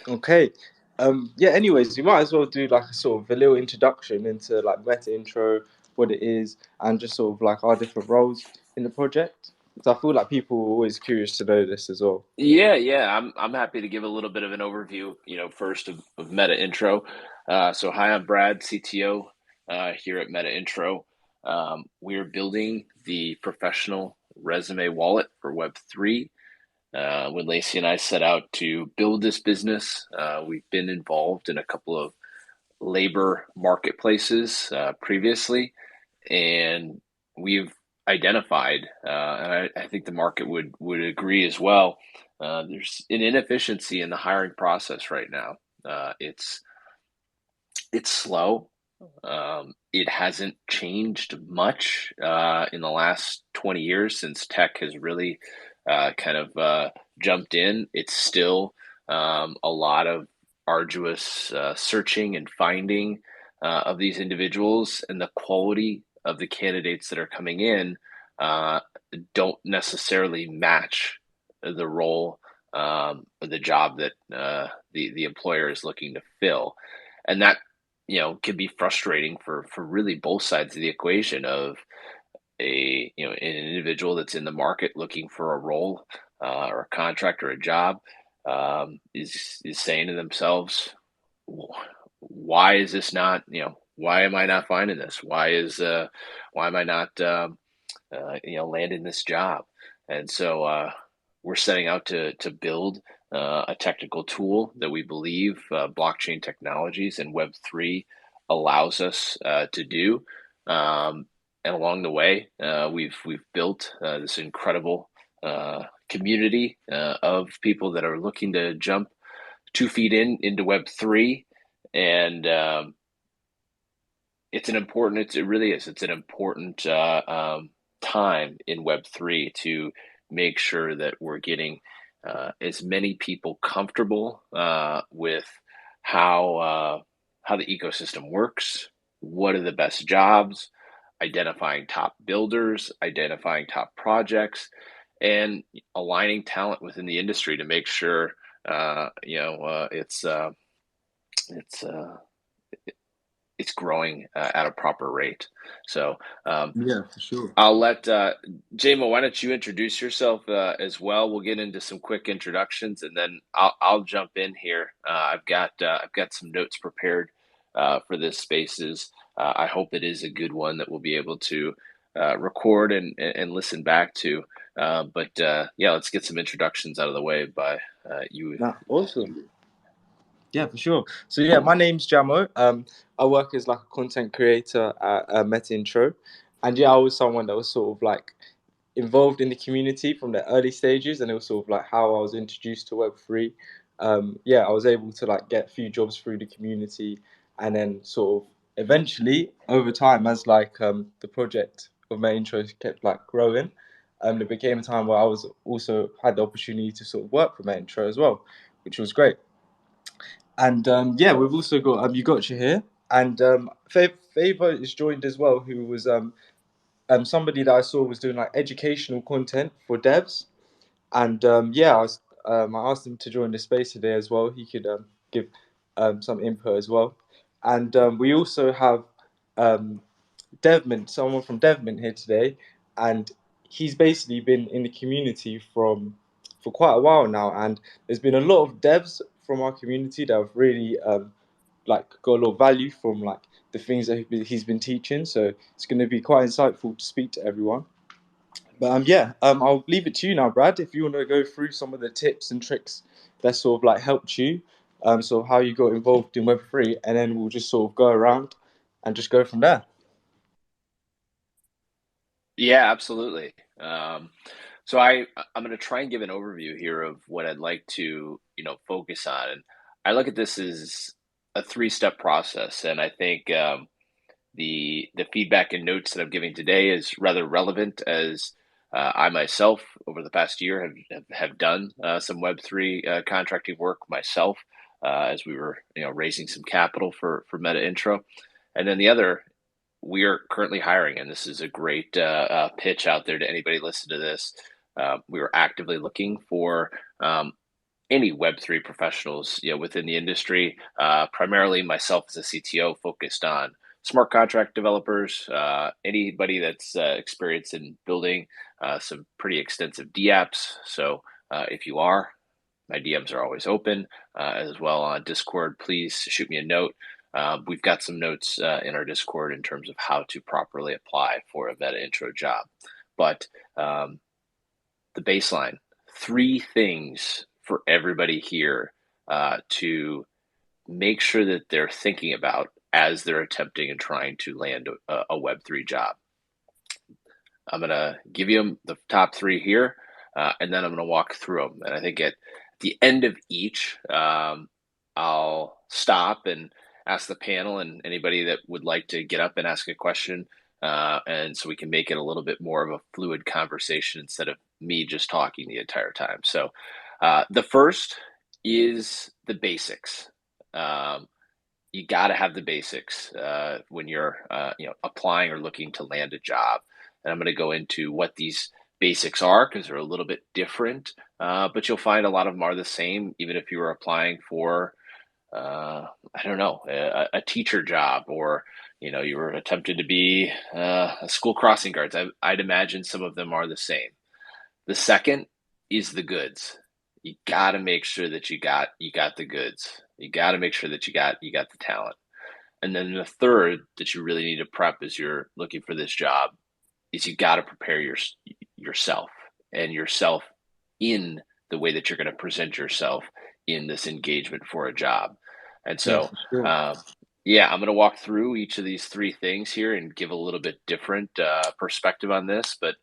Okay. Yeah, anyways, you might as well do like a sort of a little introduction into like meta intro, what it is, and just sort of like our different roles in the project. So I feel like people are always curious to know this as well. Yeah. I'm happy to give a little bit of an overview, first of Metaintro. So hi, I'm Brad, CTO here at Metaintro. We're building the professional resume wallet for Web3. When Lacey and I set out to build this business, we've been involved in a couple of labor marketplaces previously, and we've identified, and I think the market would agree as well. There's an inefficiency in the hiring process right now. It's slow. It hasn't changed much in the last 20 years since tech has really kind of jumped in. It's still a lot of arduous searching and finding of these individuals, and the quality of the candidates that are coming in uh, don't necessarily match the role or the job that the employer is looking to fill. And that can be frustrating for really both sides of the equation of an individual that's in the market looking for a role or a contract or a job, is saying to themselves, why is this not, why am I not finding this? Why am I not landing this job? And so we're setting out to build a technical tool that we believe blockchain technologies and Web3 allows us to do. Um, and along the way, we've built this incredible community of people that are looking to jump 2 feet into Web3, and it really is. It's an important time in Web3 to make sure that we're getting as many people comfortable with how how the ecosystem works, what are the best jobs, identifying top builders, identifying top projects, and aligning talent within the industry to make sure it's it's growing at a proper rate. So Yeah, for sure. I'll let Jamo. Why don't you introduce yourself as well? We'll get into some quick introductions, and then I'll jump in here. I've got some notes prepared for this spaces. I hope it is a good one that we'll be able to record and listen back to. But yeah, let's get some introductions out of the way by you. Nah, awesome. Yeah, for sure. So yeah, my name's Jamo. I work as like a content creator at Meta Intro, and yeah, I was someone that was sort of like involved in the community from the early stages, and it was sort of like how I was introduced to Web3. Yeah, I was able to like get a few jobs through the community, and then sort of eventually over time, as like the project of Meta Intro kept like growing, there became a time where I was also had the opportunity to sort of work for Meta Intro as well, which was great. And yeah, we've also got you got you here, and Favor is joined as well, who was somebody that I saw was doing like educational content for devs, and yeah, I asked him to join the space today as well. He could give some input as well, and we also have um, Devman, someone from Devman here today, and he's basically been in the community for quite a while now, and there's been a lot of devs from our community that have really like got a lot of value from like the things that he's been teaching. So it's going to be quite insightful to speak to everyone. But yeah, I'll leave it to you now, Brad. If you want to go through some of the tips and tricks that sort of like helped you, sort of how you got involved in Web3, and then we'll just sort of go around and just go from there. Yeah, absolutely. So I'm going to try and give an overview here of what I'd like to focus on, and I look at this as a three-step process, and I think the feedback and notes that I'm giving today is rather relevant as I myself over the past year have done some Web3 contracting work myself as we were raising some capital for Meta Intro, and then the other, we are currently hiring, and this is a great pitch out there to anybody listening to this. We are actively looking for any Web3 professionals, within the industry. Primarily myself as a CTO focused on smart contract developers, anybody that's experienced in building some pretty extensive DApps. So if you are, my DMs are always open, as well on Discord. Please shoot me a note. We've got some notes in our Discord in terms of how to properly apply for a Metaintro job. But the baseline, three things for everybody here to make sure that they're thinking about as they're attempting and trying to land a Web3 job. I'm going to give you the top three here, and then I'm going to walk through them. And I think at the end of each, I'll stop and ask the panel and anybody that would like to get up and ask a question. And so we can make it a little bit more of a fluid conversation instead of me just talking the entire time. So the first is the basics. You got to have the basics when you're applying or looking to land a job. And I'm going to go into what these basics are because they're a little bit different, but you'll find a lot of them are the same, even if you were applying for, I don't know, a teacher job, or you were attempted to be a school crossing guards. I'd imagine some of them are the same. The second is the goods. You got to make sure that you got the goods. You got to make sure that you got the talent. And then the third that you really need to prep as you're looking for this job is you got to prepare yourself in the way that you're going to present yourself in this engagement for a job. And Yeah, so, for sure. yeah, I'm going to walk through each of these three things here and give a little bit different perspective on this. But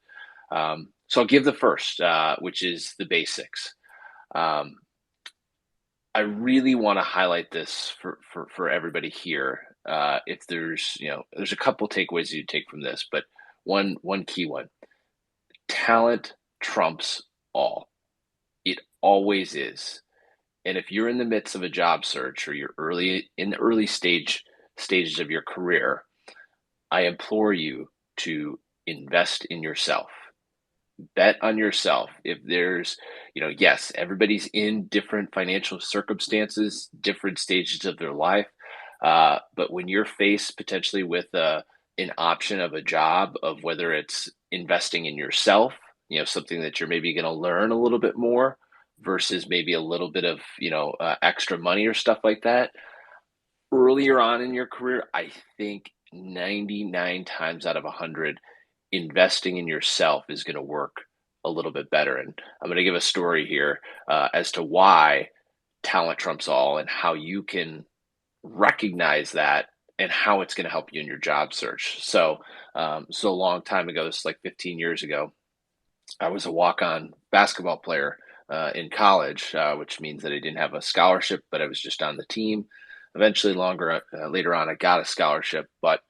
so I'll give the first, which is the basics. I really want to highlight this for everybody here. If there's a couple takeaways you take from this, but one key one: talent trumps all. It always is. And if you're in the midst of a job search or you're in the early stages of your career, I implore you to invest in yourself. Bet on yourself. If there's, yes, everybody's in different financial circumstances, different stages of their life. But when you're faced potentially with an option of a job, of whether it's investing in yourself, something that you're maybe going to learn a little bit more versus maybe a little bit of, extra money or stuff like that. Earlier on in your career, I think 99 times out of 100, investing in yourself is going to work a little bit better. And I'm going to give a story here as to why talent trumps all and how you can recognize that and how it's going to help you in your job search. So a long time ago, this is like 15 years ago, I was a walk-on basketball player in college, which means that I didn't have a scholarship, but I was just on the team. Eventually, later on, I got a scholarship, but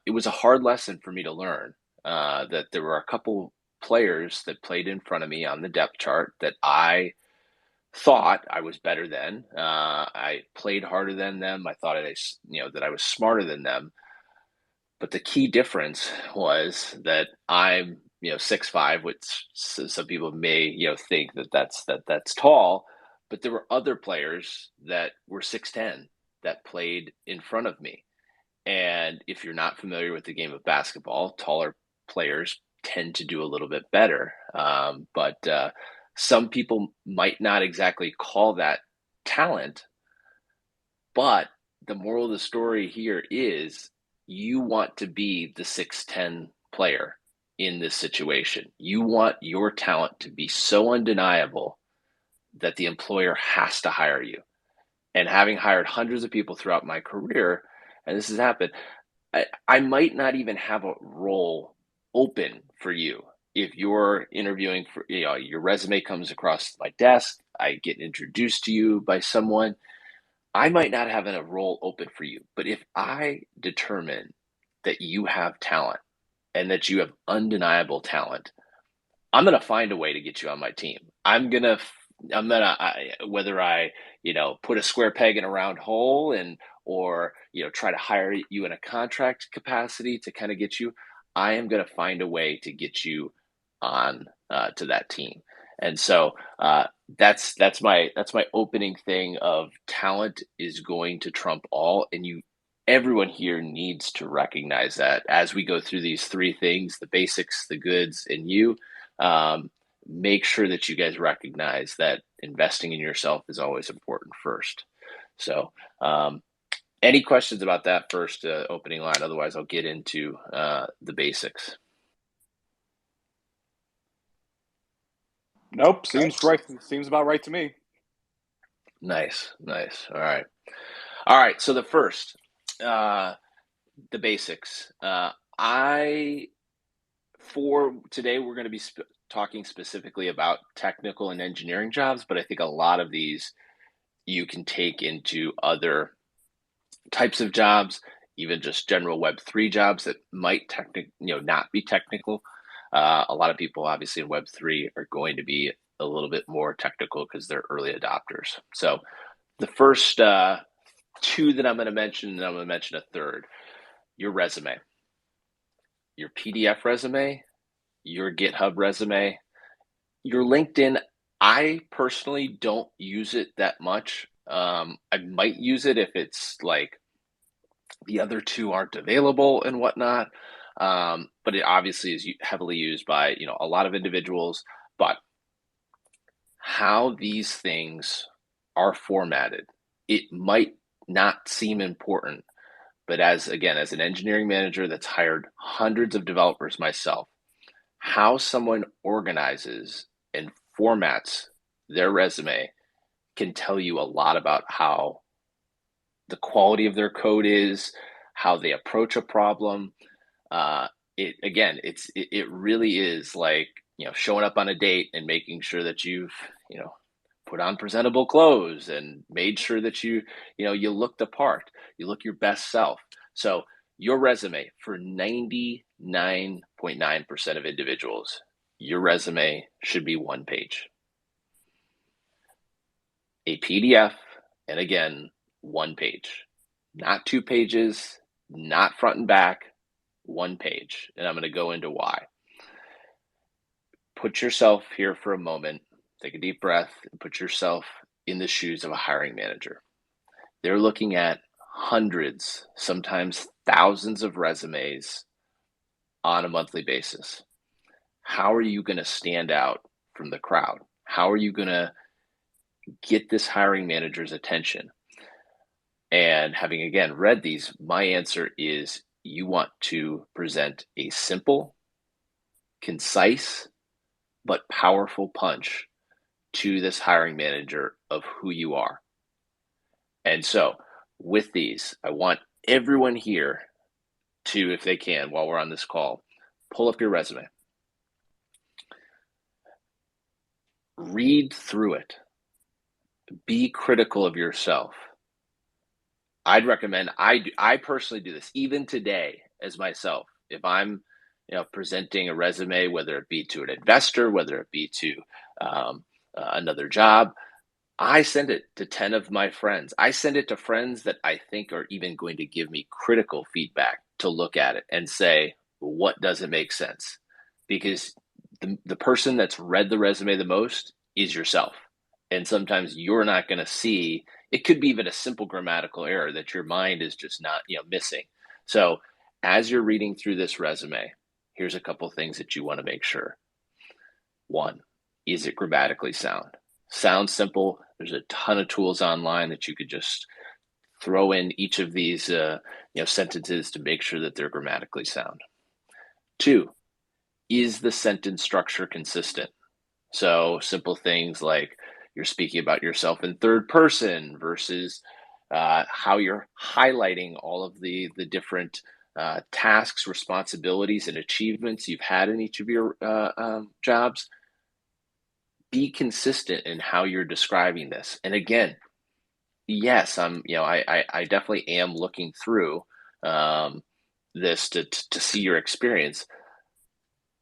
it was a hard lesson for me to learn that there were a couple players that played in front of me on the depth chart that I thought I was better than. I played harder than them. I thought that I was smarter than them. But the key difference was that I'm 6'5", which some people may think that's tall, but there were other players that were 6'10" that played in front of me. And if you're not familiar with the game of basketball, taller players tend to do a little bit better. But some people might not exactly call that talent. But the moral of the story here is you want to be the 6'10" player in this situation. You want your talent to be so undeniable that the employer has to hire you. And having hired hundreds of people throughout my career, and this has happened, I might not even have a role open for you. If you're interviewing for, your resume comes across my desk, I get introduced to you by someone, I might not have a role open for you. But if I determine that you have talent and that you have undeniable talent, I'm going to find a way to get you on my team. Whether I, put a square peg in a round hole or try to hire you in a contract capacity to kind of get you, I am going to find a way to get you on to that team. And so that's my opening thing of talent is going to trump all, and everyone here needs to recognize that as we go through these three things: the basics, the goods, and you. Um, Make sure that you guys recognize that investing in yourself is always important first. So, any questions about that first opening line? Otherwise, I'll get into the basics. Nope, seems right. Seems about right to me. Nice, nice. All right. So the first, the basics. I For today we're going to be talking specifically about technical and engineering jobs, but I think a lot of these you can take into other types of jobs, even just general Web3 jobs that might not be technical. A lot of people, obviously, in Web3 are going to be a little bit more technical because they're early adopters. So the first two that I'm going to mention, and I'm going to mention a third: your resume, your PDF resume, your GitHub resume, your LinkedIn. I personally don't use it that much. I might use it if it's like the other two aren't available and whatnot. But it obviously is heavily used by a lot of individuals. But how these things are formatted, it might not seem important, but as an engineering manager that's hired hundreds of developers myself, how someone organizes and formats their resume can tell you a lot about how the quality of their code is, how they approach a problem. It really is like showing up on a date and making sure that you've put on presentable clothes and made sure that you look the part, you look your best self. So your resume, for 99.9% of individuals, your resume should be one page, a PDF, and again, one page, not two pages, not front and back, one page. And I'm going to go into why. Put yourself here for a moment, take a deep breath, and put yourself in the shoes of a hiring manager. They're looking at hundreds, sometimes thousands of resumes on a monthly basis. How are you going to stand out from the crowd? How are you going to get this hiring manager's attention? And having again read these, my answer is you want to present a simple, concise, but powerful punch to this hiring manager of who you are. And so with these, I want everyone here to, if they can, while we're on this call, pull up your resume, read through it, be critical of yourself. I'd recommend, I personally do this even today as myself. If I'm presenting a resume, whether it be to an investor, whether it be to another job, I send it to 10 of my friends. I send it to friends that I think are even going to give me critical feedback to look at it and say, what doesn't make sense? Because the person that's read the resume the most is yourself. And sometimes you're not going to see, it could be even a simple grammatical error that your mind is just not, missing. So as you're reading through this resume, here's a couple things that you want to make sure. One, is it grammatically sound? Sounds simple. There's a ton of tools online that you could just throw in each of these sentences to make sure that they're grammatically sound. Two, is the sentence structure consistent? So simple things like you're speaking about yourself in third person versus how you're highlighting all of the different tasks, responsibilities, and achievements you've had in each of your jobs. Be consistent in how you're describing this. And again, yes, I definitely am looking through this to see your experience,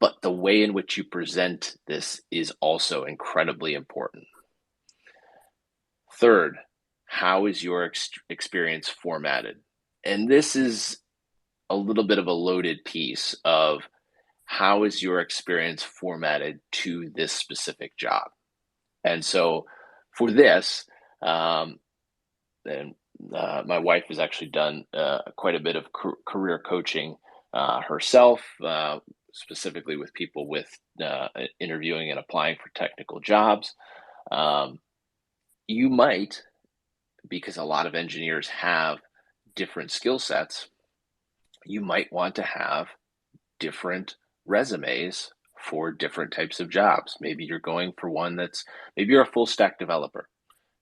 but the way in which you present this is also incredibly important. Third, how is your experience formatted? And this is a little bit of a loaded piece of how is your experience formatted to this specific job? And so for this, and my wife has actually done quite a bit of career coaching herself, specifically with people with interviewing and applying for technical jobs. You might, because a lot of engineers have different skill sets, you might want to have different resumes for different types of jobs. Maybe you're going for one maybe you're a full stack developer,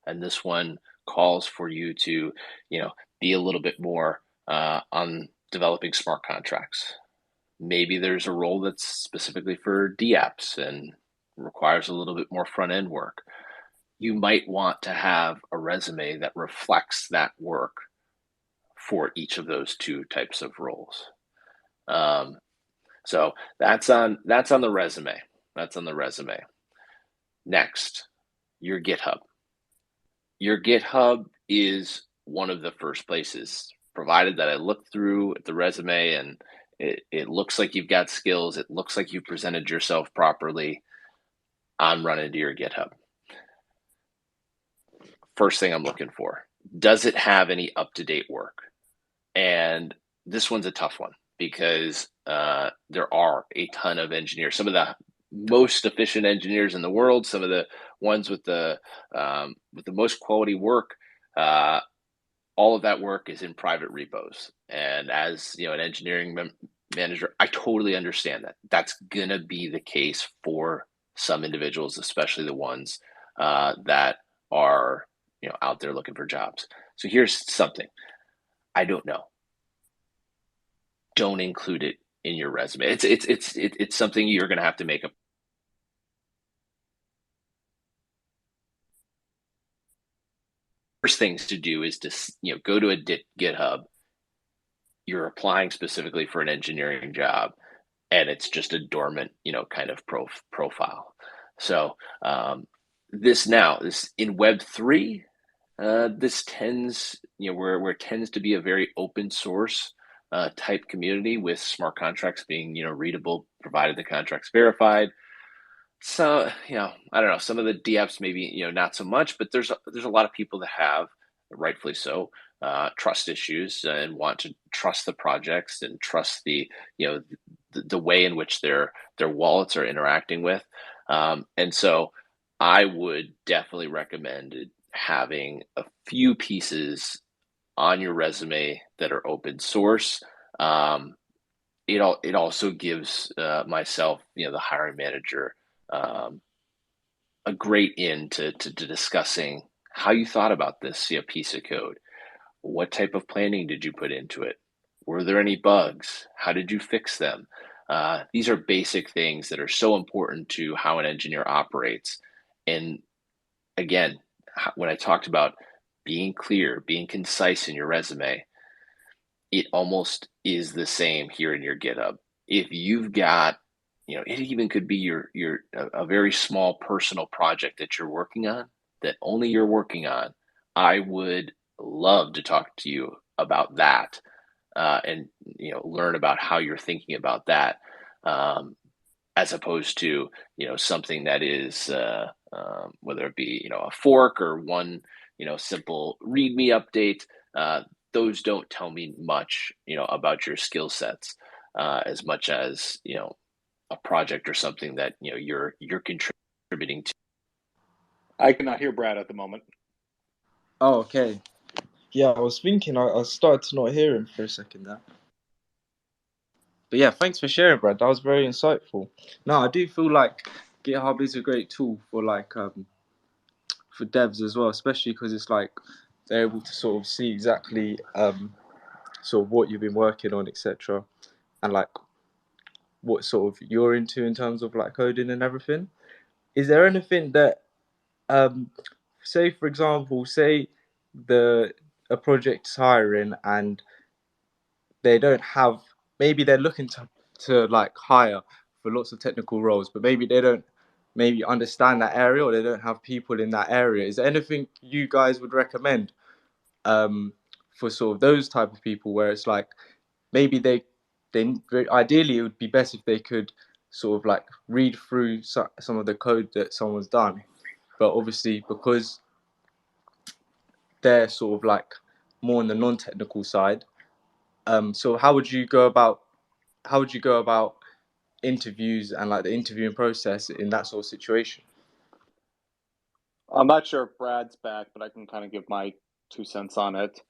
and this one calls for you to, be a little bit more on developing smart contracts. Maybe there's a role that's specifically for DApps and requires a little bit more front end work. You might want to have a resume that reflects that work for each of those two types of roles. So that's on the resume. That's on the resume. Next, your GitHub. Your GitHub is one of the first places, provided that I look through the resume and it looks like you've got skills, it looks like you presented yourself properly, I'm running to your GitHub. First thing I'm looking for, does it have any up-to-date work? And this one's a tough one because there are a ton of engineers, some of the most efficient engineers in the world, some of the ones with the most quality work. All of that work is in private repos. And as an engineering manager, I totally understand that. That's gonna be the case for some individuals, especially the ones that are out there looking for jobs. So here's something. I don't know. Don't include it in your resume. It's something you're going to have to make a first things to do is to go to a GitHub. You're applying specifically for an engineering job, and it's just a dormant kind of profile. So this in Web3, this tends where it tends to be a very open source type community, with smart contracts being readable provided the contract's verified. So I don't know, some of the DApps maybe not so much, but there's a lot of people that have, rightfully so, trust issues and want to trust the projects and trust the the way in which their wallets are interacting with, and so I would definitely recommend having a few pieces on your resume that are open source. It also gives myself, the hiring manager, a great in to discussing how you thought about this piece of code. What type of planning did you put into it? Were there any bugs? How did you fix them? These are basic things that are so important to how an engineer operates. And again, when I talked about being clear, being concise in your resume, it almost is the same here in your GitHub. If you've got, it even could be a very small personal project that you're working on, that only you're working on. I would love to talk to you about that, and learn about how you're thinking about that, as opposed to something that is whether it be a fork or one simple README update. Those don't tell me much about your skill sets, as much as a project or something that you're contributing to. I cannot hear Brad at the moment. Oh, okay. Yeah, I was thinking I started to not hear him for a second there. But yeah, thanks for sharing, Brad. That was very insightful. No, I do feel like GitHub is a great tool for for devs as well, especially because it's like they're able to sort of see exactly sort of what you've been working on, etc., and like what sort of you're into in terms of like coding and everything. Is there anything that say for example, say a project's hiring and they don't have, maybe they're looking to like hire for lots of technical roles, but maybe they don't maybe understand that area, or they don't have people in that area. Is there anything you guys would recommend for sort of those type of people, where it's like maybe they ideally it would be best if they could sort of like read through some of the code that someone's done, but obviously because they're sort of like more on the non-technical side. So how would you go about interviews and like the interviewing process in that sort of situation? I'm not sure if Brad's back, but I can kind of give my 2 cents on it.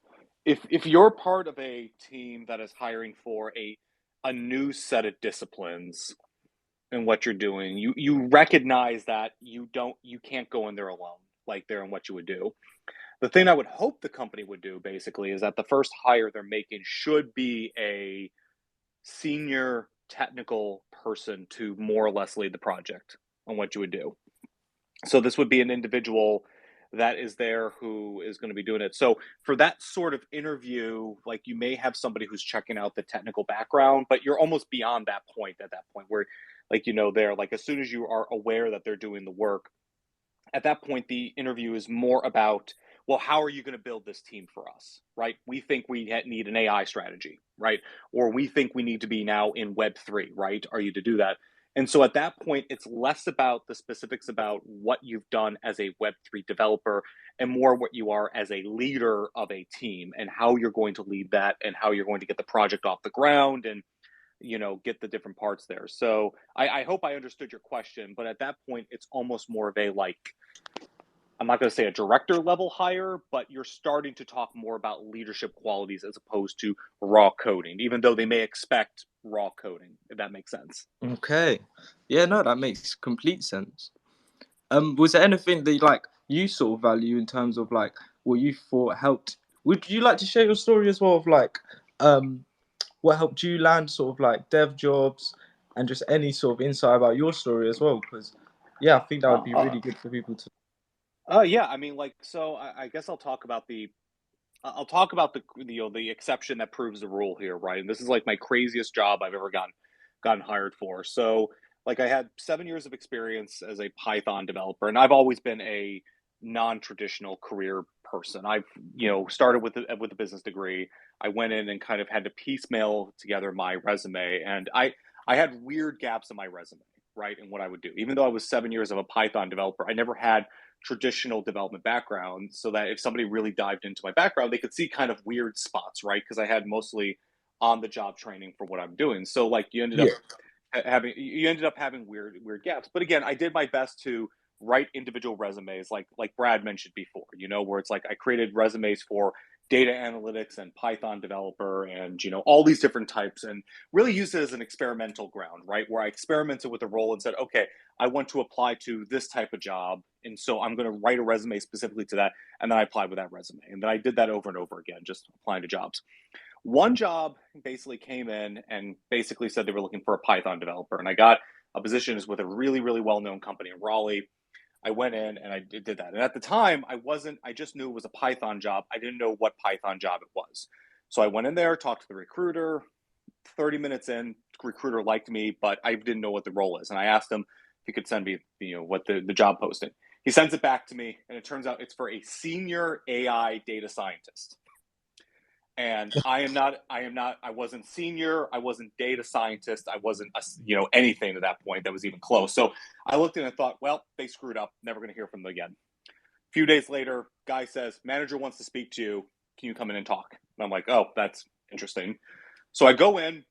If you're part of a team that is hiring for a new set of disciplines in what you're doing, you recognize that you can't go in there alone, like there and what you would do. The thing I would hope the company would do basically is that the first hire they're making should be a senior technical person to more or less lead the project on what you would do. So this would be an individual that is there who is going to be doing it. So for that sort of interview, like you may have somebody who's checking out the technical background, but you're almost beyond that point at that point where like they're like as soon as you are aware that they're doing the work, at that point the interview is more about, well, how are you going to build this team for us, right? We think we need an AI strategy, right? Or we think we need to be now in Web3, right? Are you to do that? And so at that point, it's less about the specifics about what you've done as a Web3 developer and more what you are as a leader of a team and how you're going to lead that and how you're going to get the project off the ground and get the different parts there. So I hope I understood your question, but at that point, it's almost more of a like, I'm not going to say a director level hire, but you're starting to talk more about leadership qualities as opposed to raw coding, even though they may expect raw coding, if that makes sense. Okay, yeah, no, that makes complete sense. Was there anything that you sort of value in terms of like what you thought helped? Would you like to share your story as well of like what helped you land sort of like dev jobs and just any sort of insight about your story as well? Because yeah, I think that would be really good for people to. Yeah, I mean, like, so I guess I'll talk about the the exception that proves the rule here, right? And this is like my craziest job I've ever gotten hired for. So, like, I had 7 years of experience as a Python developer, and I've always been a non-traditional career person. I've started with a business degree. I went in and kind of had to piecemeal together my resume, and I had weird gaps in my resume, right? And what I would do, even though I was 7 years of a Python developer, I never had traditional development background, so that if somebody really dived into my background, they could see kind of weird spots, right? Because I had mostly on the job training for what I'm doing. So like Yeah. you ended up having weird gaps. But again, I did my best to write individual resumes, like Brad mentioned before, where it's like I created resumes for data analytics and Python developer and all these different types, and really used it as an experimental ground, right? Where I experimented with the role and said, okay, I want to apply to this type of job, and so I'm going to write a resume specifically to that, and then I applied with that resume, and then I did that over and over again, just applying to jobs. One job basically came in and basically said they were looking for a Python developer, and I got a position with a really, really well-known company in Raleigh. I went in and I did that. And at the time, I just knew it was a Python job. I didn't know what Python job it was. So I went in there, talked to the recruiter. 30 minutes in, the recruiter liked me, but I didn't know what the role is. And I asked him if he could send me, what the job posting. He sends it back to me, and it turns out it's for a senior AI data scientist. And I wasn't senior, I wasn't data scientist, I wasn't anything at that point that was even close. So I looked at it and thought, well, they screwed up, never going to hear from them again. A few days later, guy says, manager wants to speak to you, can you come in and talk? And I'm like, oh, that's interesting. So I go in,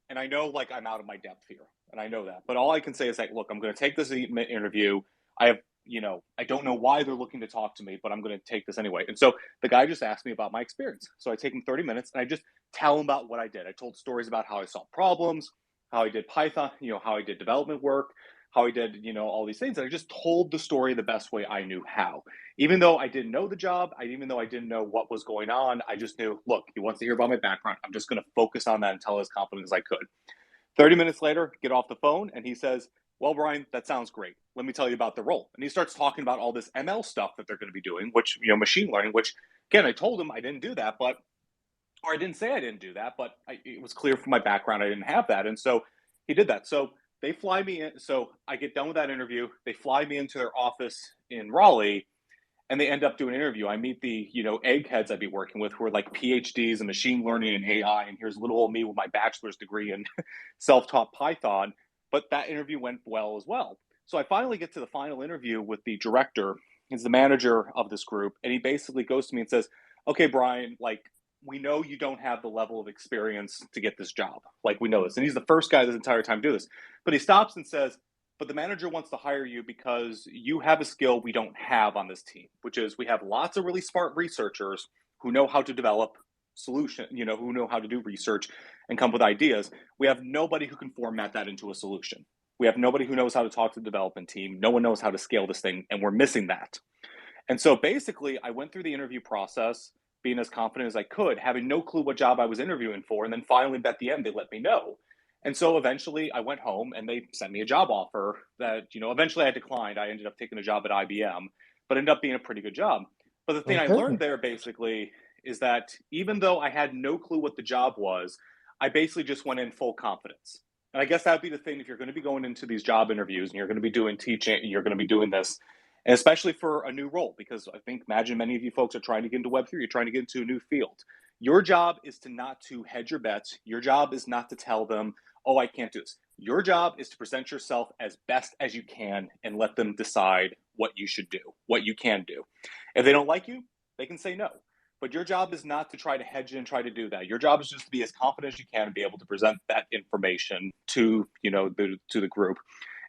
and I know like I'm out of my depth here, and I know that, but all I can say is like, look, I'm going to take this interview. I have I don't know why they're looking to talk to me, but I'm going to take this anyway. And so the guy just asked me about my experience. So I take him 30 minutes and I just tell him about what I did. I told stories about how I solved problems, how I did Python, how I did development work, how I did, all these things. And I just told the story the best way I knew how. Even though I didn't know the job, even though I didn't know what was going on, I just knew, look, he wants to hear about my background. I'm just going to focus on that and tell as confident as I could. 30 minutes later, get off the phone, and he says, well, Brian, that sounds great. Let me tell you about the role. And he starts talking about all this ML stuff that they're going to be doing, which, machine learning, which, again, I told him I didn't do that, or I didn't say I didn't do that, but it was clear from my background I didn't have that. And so he did that. So they fly me in. So I get done with that interview. They fly me into their office in Raleigh, and they end up doing an interview. I meet the, eggheads I'd be working with who are like PhDs in machine learning and AI. And here's little old me with my bachelor's degree in self-taught Python. But that interview went well as well. So I finally get to the final interview with the director He's the manager of this group, and he basically goes to me and says, "Okay, Brian, like, we know you don't have the level of experience to get this job. Like, we know this." And he's the first guy this entire time to do this. But he stops and says, "But the manager wants to hire you because you have a skill we don't have on this team, which is we have lots of really smart researchers who know how to develop solution, who know how to do research and come up with ideas. We have nobody who can format that into a solution. We have nobody who knows how to talk to the development team. No one knows how to scale this thing, and we're missing that." And so basically, I went through the interview process being as confident as I could, having no clue what job I was interviewing for. And then finally, at the end, they let me know. And so eventually, I went home and they sent me a job offer that, eventually I declined. I ended up taking a job at IBM, but ended up being a pretty good job. But the thing I learned there basically is that even though I had no clue what the job was, I basically just went in full confidence. And I guess that'd be the thing if you're going to be going into these job interviews and you're going to be doing teaching, you're going to be doing this, and especially for a new role, because imagine many of you folks are trying to get into Web3, you're trying to get into a new field. Your job is not to hedge your bets. Your job is not to tell them, "Oh, I can't do this." Your job is to present yourself as best as you can and let them decide what you should do, what you can do. If they don't like you, they can say no. But your job is not to try to hedge it and try to do that. Your job is just to be as confident as you can and be able to present that information to, to the group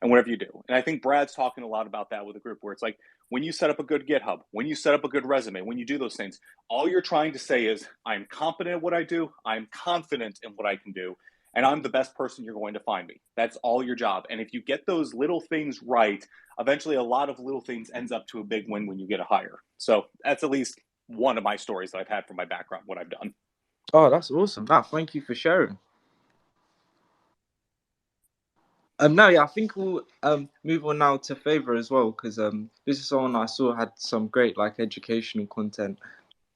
and whatever you do. And I think Brad's talking a lot about that with the group, where it's like when you set up a good GitHub, when you set up a good resume, when you do those things, all you're trying to say is, "I'm competent at what I do. I'm confident in what I can do. And I'm the best person you're going to find me." That's all your job. And if you get those little things right, eventually a lot of little things ends up to a big win when you get a hire. So that's at least one of my stories that I've had from my background, what I've done. Oh, that's awesome. Thank you for sharing. Now, yeah, I think we'll move on now to Favor as well, because this is someone I saw had some great like educational content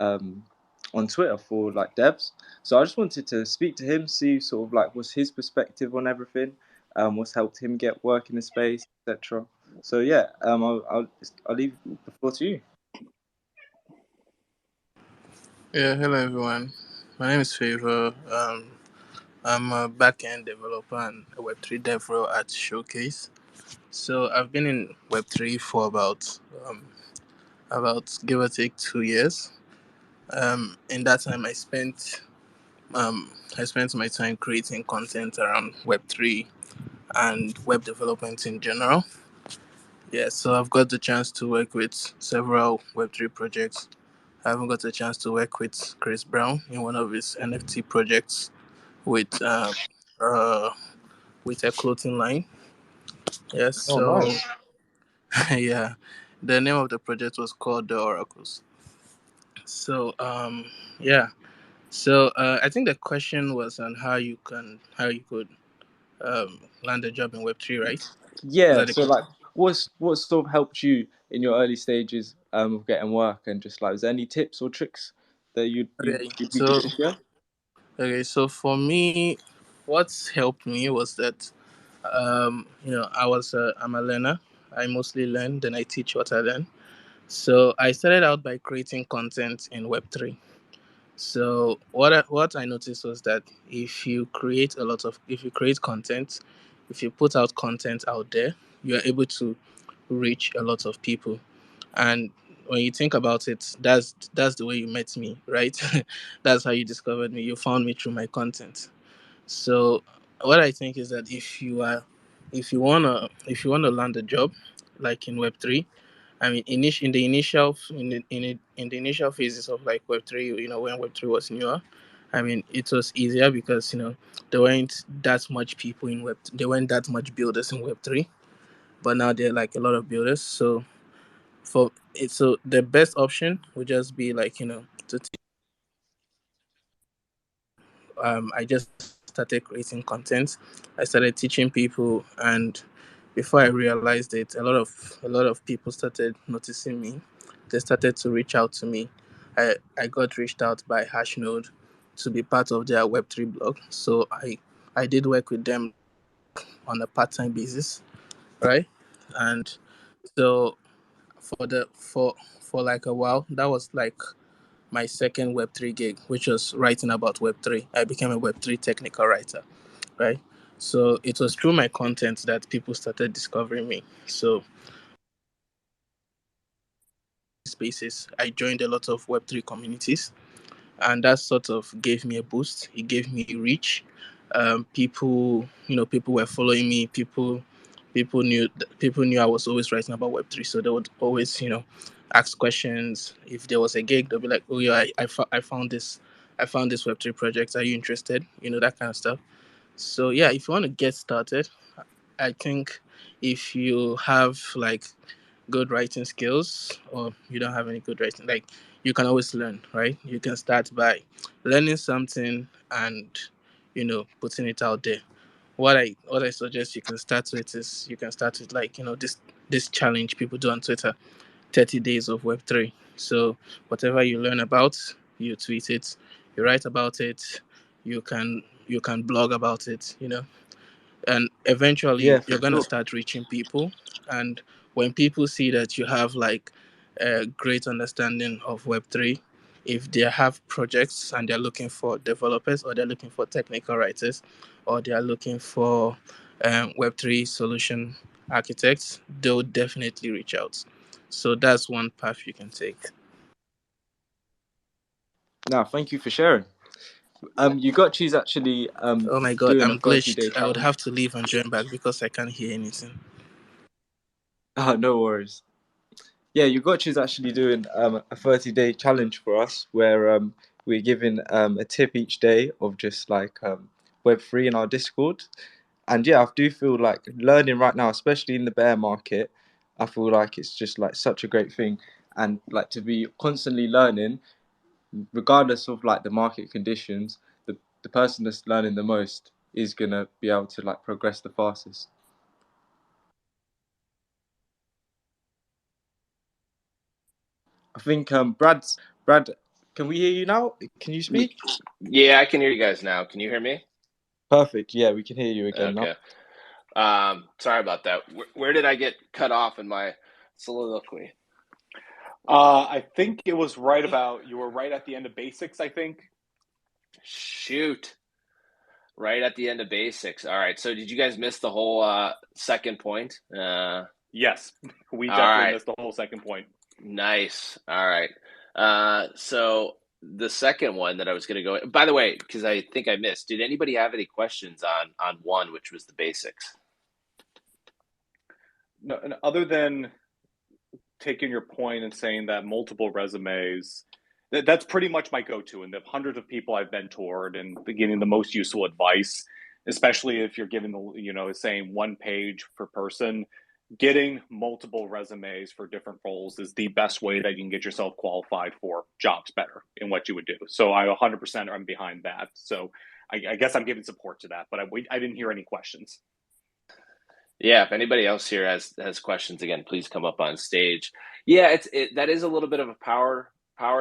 on Twitter for like devs. So I just wanted to speak to him, see sort of like what's his perspective on everything, what's helped him get work in the space, etc. So yeah, I'll leave the floor to you. Yeah, hello everyone. My name is Favor. I'm a back-end developer and a Web3 dev role at Showcase. So I've been in Web3 for about give or take 2 years. In that time, I spent my time creating content around Web3 and web development in general. Yeah, so I've got the chance to work with several Web3 projects. I haven't got a chance to work with Chris Brown in one of his NFT projects with with a clothing line. Yes, Oh, so nice. yeah, the name of the project was called the Oracles. So yeah, so I think the question was on how you could land a job in Web3, right? Was Yeah. that the So question? like, what sort of helped you in your early stages of getting work, and just like, is there any tips or tricks that Okay, you'd be good so to share? for me, what's helped me was that I'm a learner. I mostly learn, then I teach what I learn. So I started out by creating content in Web3. So what I noticed was that if you create content, if you put out content out there, you are able to reach a lot of people. And when you think about it, that's the way you met me, right? That's how you discovered me. You found me through my content. So what I think is that if you wanna land a job like in Web3, I mean, in the initial phases of like Web3, when Web3 was newer, I mean, it was easier because there weren't that much people in Web. There weren't that much builders in Web3, but now there are like a lot of builders. So the best option would just be like to I just started creating content. I started teaching people, and before I realized it, a lot of people started noticing me. They started to reach out to me. I got reached out by Hashnode to be part of their Web3 blog. So I did work with them on a part-time basis, right? And so for like a while, that was like my second Web3 gig, which was writing about Web3. I became a Web3 technical writer, right? So it was through my content that people started discovering me. So spaces. I joined a lot of Web3 communities, and that sort of gave me a boost. It gave me reach. People were following me. People knew I was always writing about Web3, so they would always, ask questions. If there was a gig, they'll be like, "Oh yeah, I found this, Web3 project. Are you interested?" That kind of stuff. So yeah, if you want to get started, I think if you have like good writing skills, or you don't have any good writing, like, you can always learn, right? You can start by learning something and putting it out there. What I suggest you can start with is, you can start with, like, this challenge people do on Twitter, 30 days of Web3. So whatever you learn about, you tweet it, you write about it, you can blog about it, and Yeah, eventually for you're going to sure. start reaching people. And when people see that you have like a great understanding of Web3, if they have projects and they're looking for developers, or they're looking for technical writers, or they're looking for Web3 solution architects, they'll definitely reach out. So that's one path you can take. Now, thank you for sharing. You got Cheese actually Oh my god, doing a I'm 30-day glitched. I would challenge. have to leave and join back because I can't hear anything. Oh, no worries. Yeah, you got Cheese actually doing a 30-day challenge for us, where we're giving a tip each day of just like Web3 in our Discord. And yeah, I do feel like learning right now, especially in the bear market, I feel like it's just like such a great thing. And like to be constantly learning, regardless of like the market conditions, the person that's learning the most is gonna be able to like progress the fastest. I think Brad, can we hear you now? Can you speak? Yeah, I can hear you guys now. Can you hear me? Perfect. Yeah, we can hear you again now. Okay. Sorry about that. Where did I get cut off in my soliloquy? I think it was right about, you were right at the end of basics, I think. Shoot. Right at the end of basics. All right. So did you guys miss the whole second point? Yes, we All definitely right. missed the whole second point. Nice. All right. So the second one that I was going to go. By the way, because I think I missed. Did anybody have any questions on one, which was the basics? No, and other than taking your point and saying that multiple resumes, that's pretty much my go-to. And the hundreds of people I've mentored and getting the most useful advice, especially if you're giving saying one page per person, getting multiple resumes for different roles is the best way that you can get yourself qualified for jobs better in what you would do. So I 100% am behind that. So I guess I'm giving support to that, but I didn't hear any questions. Yeah, if anybody else here has questions, again, please come up on stage. Yeah, that is a little bit of a power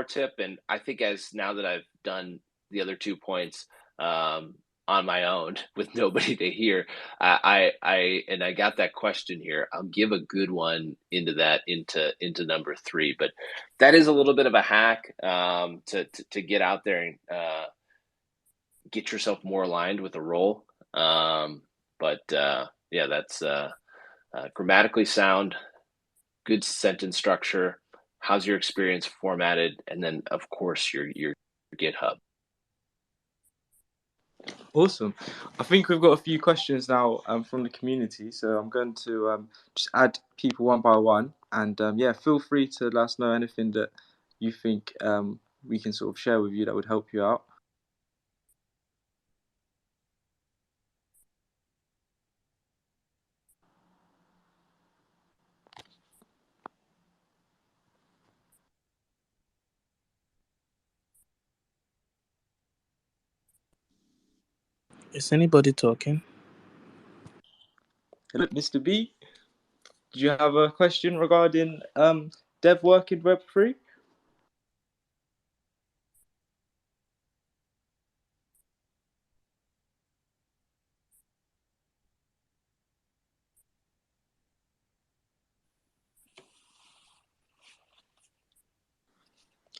tip, and I think now that I've done the other 2 points on my own with nobody to hear, I got that question here. I'll give a good one into number 3, but that is a little bit of a hack to get out there and get yourself more aligned with a role. Yeah, that's grammatically sound, good sentence structure. How's your experience formatted? And then, of course, your GitHub. Awesome. I think we've got a few questions now from the community, so I'm going to just add people one by one, and yeah, feel free to let us know anything that you think we can sort of share with you that would help you out. Is anybody talking? Hello, Mr. B. Do you have a question regarding dev work in Web3?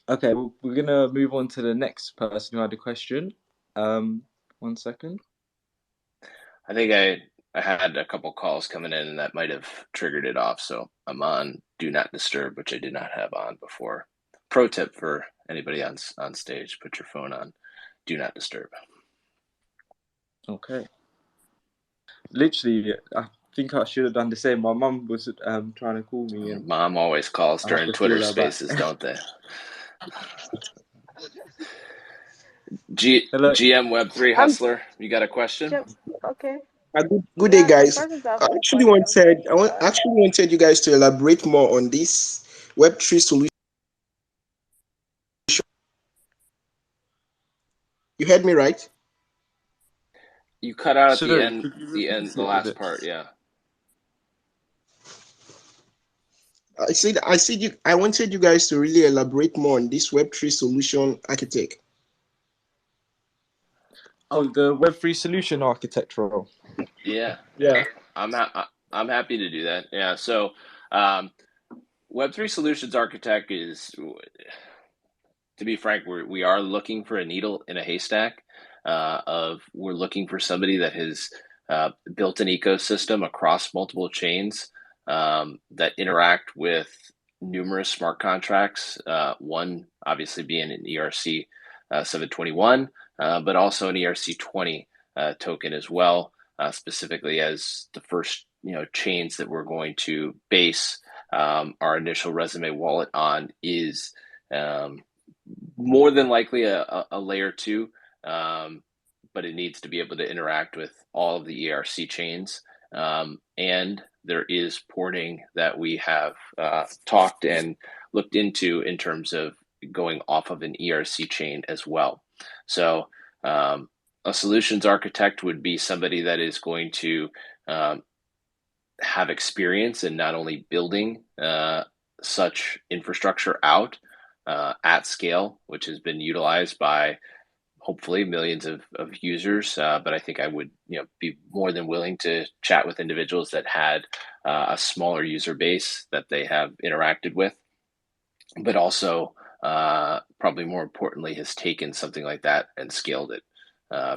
Okay, well, we're gonna move on to the next person who had a question. 1 second. I think I had a couple calls coming in and that might have triggered it off. So I'm on Do Not Disturb, which I did not have on before. Pro tip for anybody on stage, put your phone on Do Not Disturb. Okay. Literally, I think I should have done the same. My mum was trying to call me. And Mom always calls during Twitter Spaces, don't they? Hello. GM Web3 Hustler, you got a question? Okay. Good day, guys. I I actually wanted you guys to elaborate more on this Web3 solution. You heard me right? You cut out at So, the end, the last part, yeah. I wanted you guys to really elaborate more on this Web3 solution architect. Oh, the Web3 solution architect role. Yeah. Yeah. I'm happy to do that. Yeah. So, Web3 solutions architect is, to be frank, we are looking for a needle in a haystack. We're looking for somebody that has built an ecosystem across multiple chains that interact with numerous smart contracts. One obviously being an ERC 721, but also an ERC 20 token as well, specifically as the first chains that we're going to base our initial resume wallet on is more than likely a layer 2, but it needs to be able to interact with all of the ERC chains. And there is porting that we have talked and looked into in terms of going off of an ERC chain as well. So a solutions architect would be somebody that is going to have experience in not only building such infrastructure out at scale, which has been utilized by hopefully millions of users. But I think I would be more than willing to chat with individuals that had a smaller user base that they have interacted with, but also probably more importantly has taken something like that and scaled it,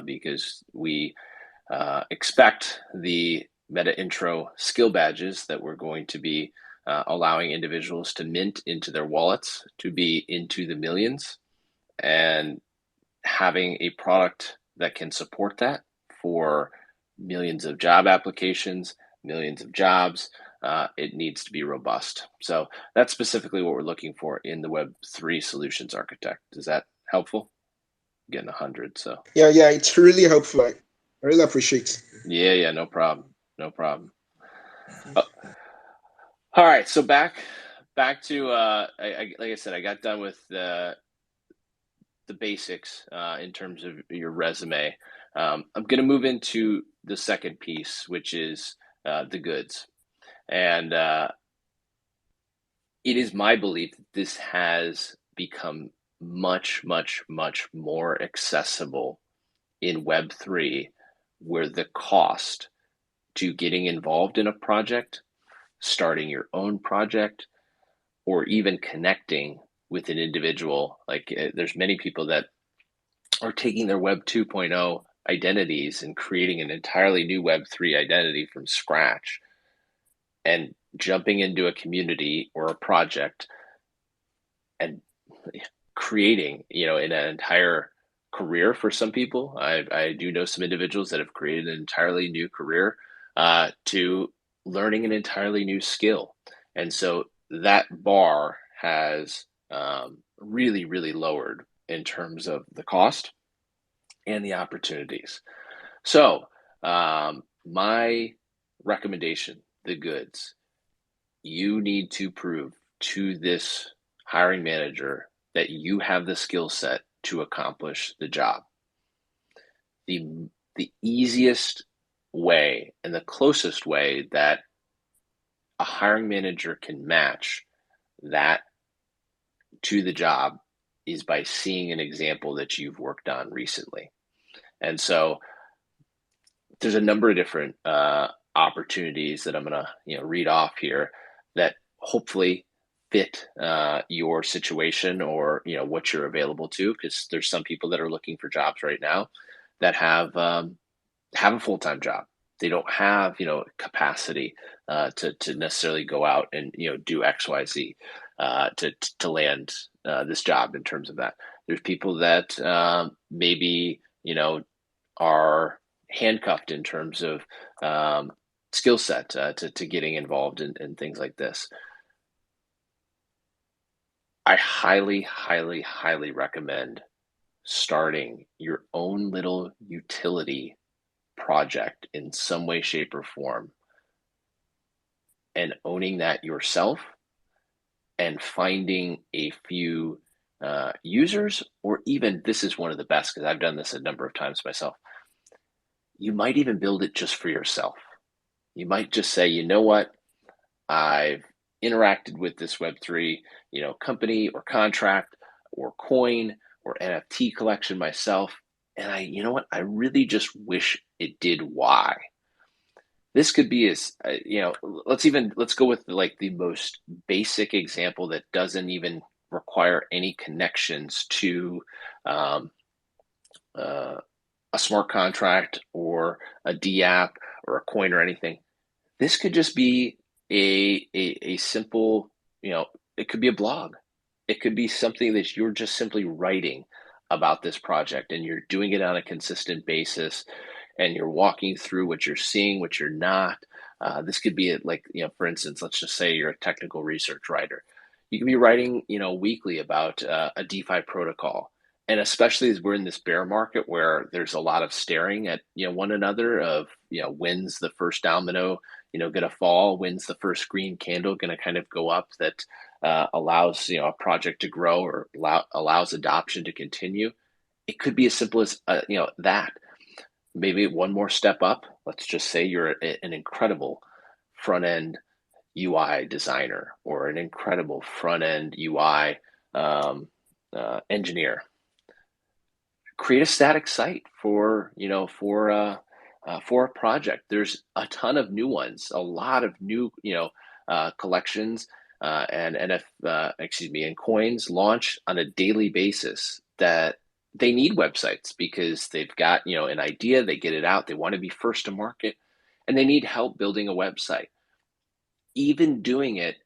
because we expect the Metaintro skill badges that we're going to be allowing individuals to mint into their wallets to be into the millions, and having a product that can support that for millions of job applications, millions of jobs, it needs to be robust. So that's specifically what we're looking for in the Web3 solutions architect. Is that helpful? I'm getting 100. So yeah, it's really helpful. I really appreciate. Yeah, no problem. All right, so back to like I said, I got done with the basics in terms of your resume. I'm going to move into the second piece, which is the goods. And it is my belief that this has become much, much, much more accessible in Web3, where the cost to getting involved in a project, starting your own project, or even connecting with an individual, like there's many people that are taking their Web 2.0 identities and creating an entirely new Web3 identity from scratch and jumping into a community or a project and creating, in an entire career for some people. I do know some individuals that have created an entirely new career to learning an entirely new skill. And so that bar has really, really lowered in terms of the cost and the opportunities. So my recommendation, the goods, you need to prove to this hiring manager that you have the skill set to accomplish the job. The easiest way and the closest way that a hiring manager can match that to the job is by seeing an example that you've worked on recently. And so there's a number of different opportunities that I'm going to read off here that hopefully fit your situation or what you're available to, because there's some people that are looking for jobs right now that have a full-time job, they don't have, capacity to necessarily go out and, do XYZ to land this job in terms of that. There's people that maybe, are handcuffed in terms of skill set to getting involved in things like this. I highly, highly, highly recommend starting your own little utility project in some way, shape, or form and owning that yourself and finding a few users, or even, this is one of the best because I've done this a number of times myself. You might even build it just for yourself. You might just say, you know what, I've interacted with this Web3, company or contract or coin or NFT collection myself, and I really just wish it did Y. This could be let's go with like the most basic example that doesn't even require any connections to a smart contract or a D app or a coin or anything. This could just be a simple, it could be a blog. It could be something that you're just simply writing about this project and you're doing it on a consistent basis and you're walking through what you're seeing, what you're not. This could be for instance, let's just say you're a technical research writer. You can be writing, weekly about a DeFi protocol. And especially as we're in this bear market where there's a lot of staring at, one another of, when's the first domino, going to fall, when's the first green candle going to kind of go up that allows, a project to grow or allows adoption to continue. It could be as simple as, that. Maybe one more step up. Let's just say you're an incredible front-end UI designer or an incredible front-end UI engineer. Create a static site for a project. There's a ton of new ones, a lot of new collections and coins launch on a daily basis that they need websites because they've got an idea, they get it out, they want to be first to market, and they need help building a website. Even doing it,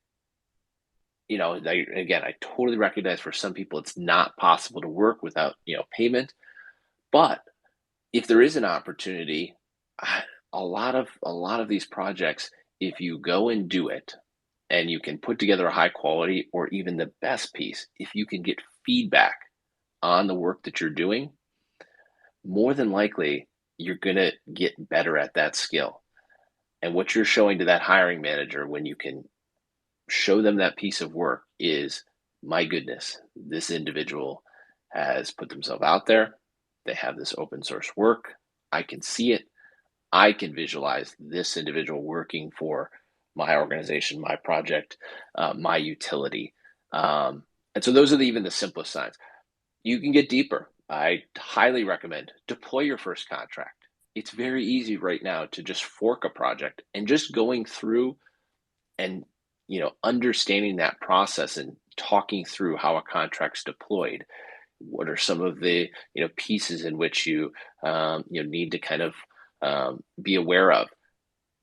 again, I totally recognize for some people it's not possible to work without payment. But if there is an opportunity, a lot of these projects, if you go and do it and you can put together a high quality or even the best piece, if you can get feedback on the work that you're doing, more than likely you're going to get better at that skill. And what you're showing to that hiring manager when you can show them that piece of work is, my goodness, this individual has put themselves out there. They have this open source work. I can see it. I can visualize this individual working for my organization, my project, my utility. And so those are even the simplest signs. You can get deeper. I highly recommend deploy your first contract. It's very easy right now to just fork a project and just going through and understanding that process and talking through how a contract's deployed. What are some of the pieces in which you need to kind of be aware of?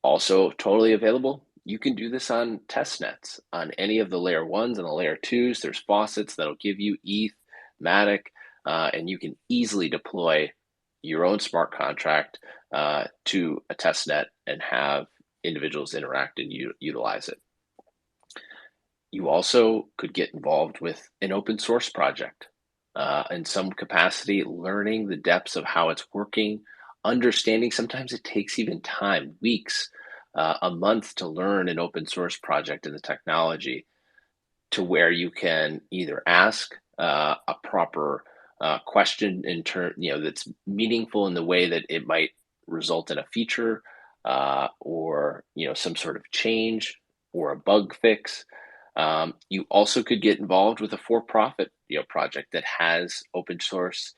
Also totally available. You can do this on test nets on any of the layer 1s and the layer 2s. There's faucets that'll give you ETH, Matic, and you can easily deploy your own smart contract to a test net and have individuals interact and utilize it. You also could get involved with an open source project in some capacity, learning the depths of how it's working, understanding. Sometimes it takes even time, weeks, a month to learn an open source project and the technology to where you can either ask a proper question in turn, that's meaningful in the way that it might result in a feature or some sort of change or a bug fix. You also could get involved with a for-profit project that has open source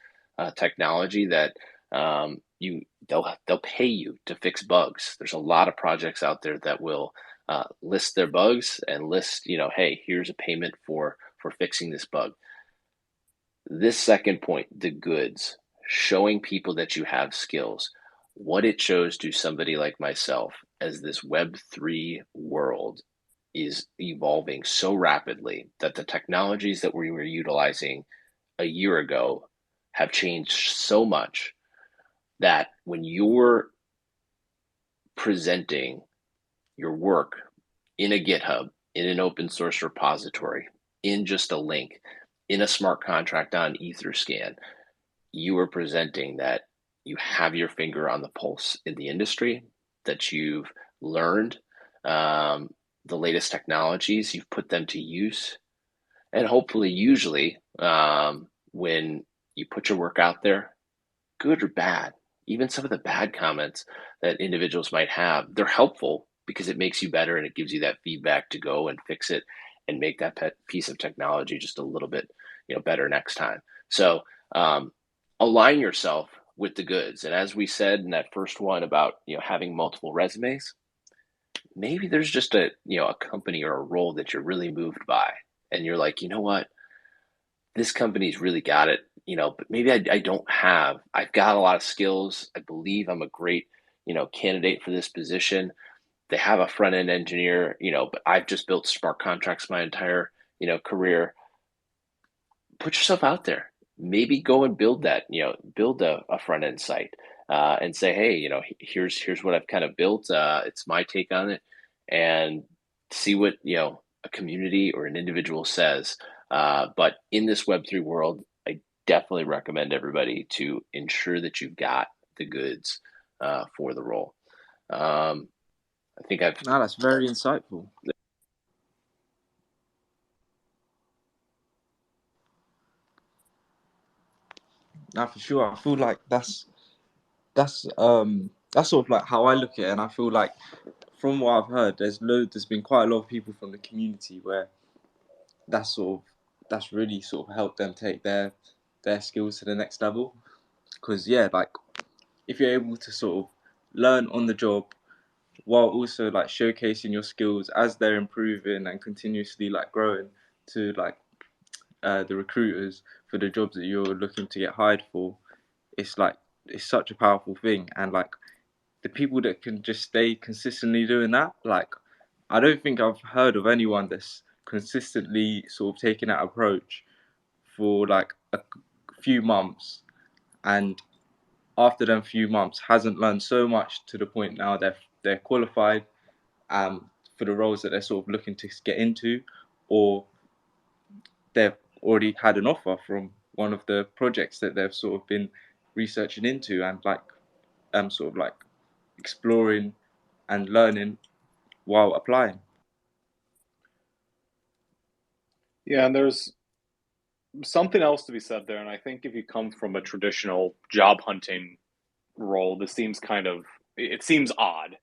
technology that they'll pay you to fix bugs. There's a lot of projects out there that will list their bugs and list, hey, here's a payment for fixing this bug. This second point, the goods, showing people that you have skills. what it shows to somebody like myself as this Web3 world is evolving so rapidly that the technologies that we were utilizing a year ago have changed so much that when you're presenting your work in a GitHub, in an open source repository, in just a link, in a smart contract on Etherscan, you are presenting that you have your finger on the pulse in the industry, that you've learned the latest technologies, you've put them to use, and hopefully, usually, when you put your work out there, good or bad, even some of the bad comments that individuals might have, they're helpful because it makes you better and it gives you that feedback to go and fix it and make that piece of technology just a little bit, better next time. So align yourself with the goods. And as we said in that first one about having multiple resumes, maybe there's just a company or a role that you're really moved by, and you're like, you know what, this company's really got it, but maybe I don't have, I've got a lot of skills. I believe I'm a great, candidate for this position. They have a front end engineer, but I've just built smart contracts my entire, career. Put yourself out there. Maybe go and build that, build a front end site and say, hey, here's what I've kind of built. It's my take on it, and see what, a community or an individual says. But in this Web3 world, I definitely recommend everybody to ensure that you've got the goods for the role. I think No, that's very insightful. No, for sure. I feel like that's sort of like how I look at it, and I feel like from what I've heard, there's been quite a lot of people from the community where that's really sort of helped them take their skills to the next level. Because like if you're able to sort of learn on the job while also like showcasing your skills as they're improving and continuously like growing to like the recruiters for the jobs that you're looking to get hired for, it's such a powerful thing. And like the people that can just stay consistently doing that, like I don't think I've heard of anyone that's consistently sort of taking that approach for like a few months, and after them few months hasn't learned so much to the point now they're qualified for the roles that they're sort of looking to get into, or they've already had an offer from one of the projects that they've sort of been researching into, and like sort of like exploring and learning while applying. Yeah, and there's something else to be said there. And I think if you come from a traditional job hunting role, this seems it seems odd,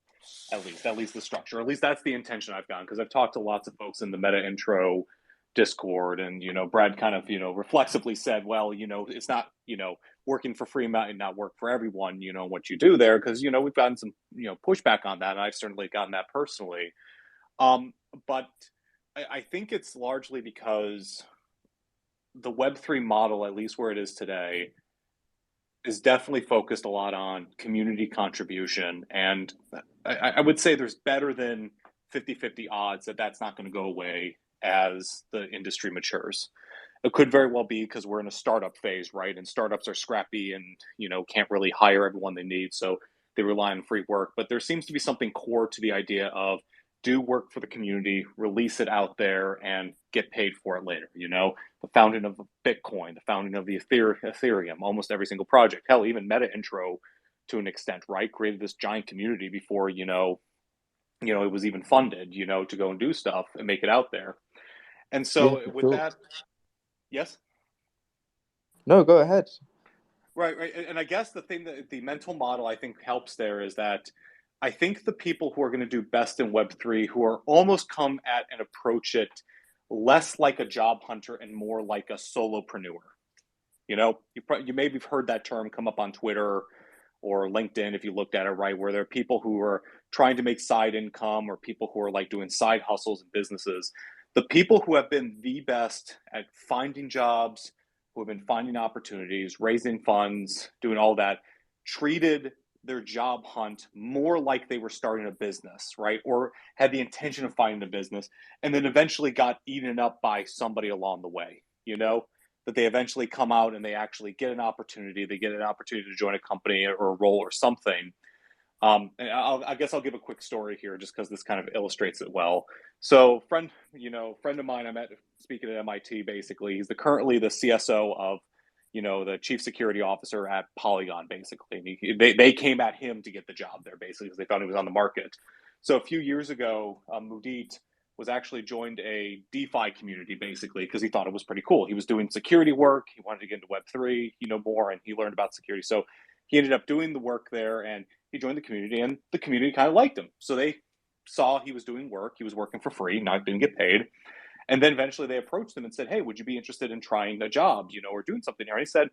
at least the structure. At least that's the intention I've gotten, because I've talked to lots of folks in the Metaintro Discord, and Brad kind of reflexively said, well, it's not working for free might not work for everyone, what you do there, because we've gotten some pushback on that, and I've certainly gotten that personally. But I think it's largely because the Web3 model, at least where it is today, is definitely focused a lot on community contribution. And I would say there's better than 50-50 odds that that's not going to go away as the industry matures. It could very well be because we're in a startup phase, right? And startups are scrappy and, can't really hire everyone they need. So they rely on free work. But there seems to be something core to the idea of do work for the community, release it out there, and get paid for it later. The founding of Bitcoin, the founding of the Ethereum, almost every single project, hell, even Metaintro to an extent, right? Created this giant community before, it was even funded, to go and do stuff and make it out there. And so with that, yes? No, go ahead. Right. And I guess the thing that the mental model I think helps there is that I think the people who are going to do best in Web3, who are almost come at and approach it less like a job hunter and more like a solopreneur. You maybe have heard that term come up on Twitter or LinkedIn if you looked at it, right, where there are people who are trying to make side income, or people who are like doing side hustles and businesses. The people who have been the best at finding jobs, who have been finding opportunities, raising funds, doing all that, treated their job hunt more like they were starting a business, right? Or had the intention of finding a business, and then eventually got eaten up by somebody along the way, that they eventually come out and they actually get an opportunity. They get an opportunity to join a company or a role or something. And I guess I'll give a quick story here just because this kind of illustrates it well. So friend of mine I met speaking at MIT, basically, he's currently the CSO of, the chief security officer at Polygon, basically. And they came at him to get the job there, basically, because they thought he was on the market. So a few years ago, Mudit was actually joined a DeFi community, basically, because he thought it was pretty cool. He was doing security work. He wanted to get into Web3, more, and he learned about security. So he ended up doing the work there, and he joined the community, and the community kind of liked him. So they saw he was doing work. He was working for free, didn't get paid. And then eventually they approached him and said, hey, would you be interested in trying a job, or doing something here? And he said,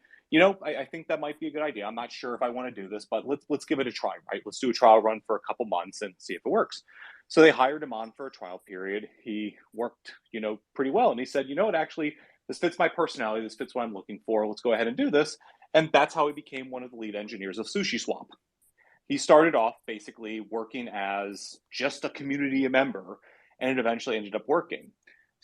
I think that might be a good idea. I'm not sure if I want to do this, but let's give it a try, right? Let's do a trial run for a couple months and see if it works. So they hired him on for a trial period. He worked, pretty well. And he said, actually, this fits my personality. This fits what I'm looking for. Let's go ahead and do this. And that's how he became one of the lead engineers of SushiSwap. He started off basically working as just a community member, and it eventually ended up working.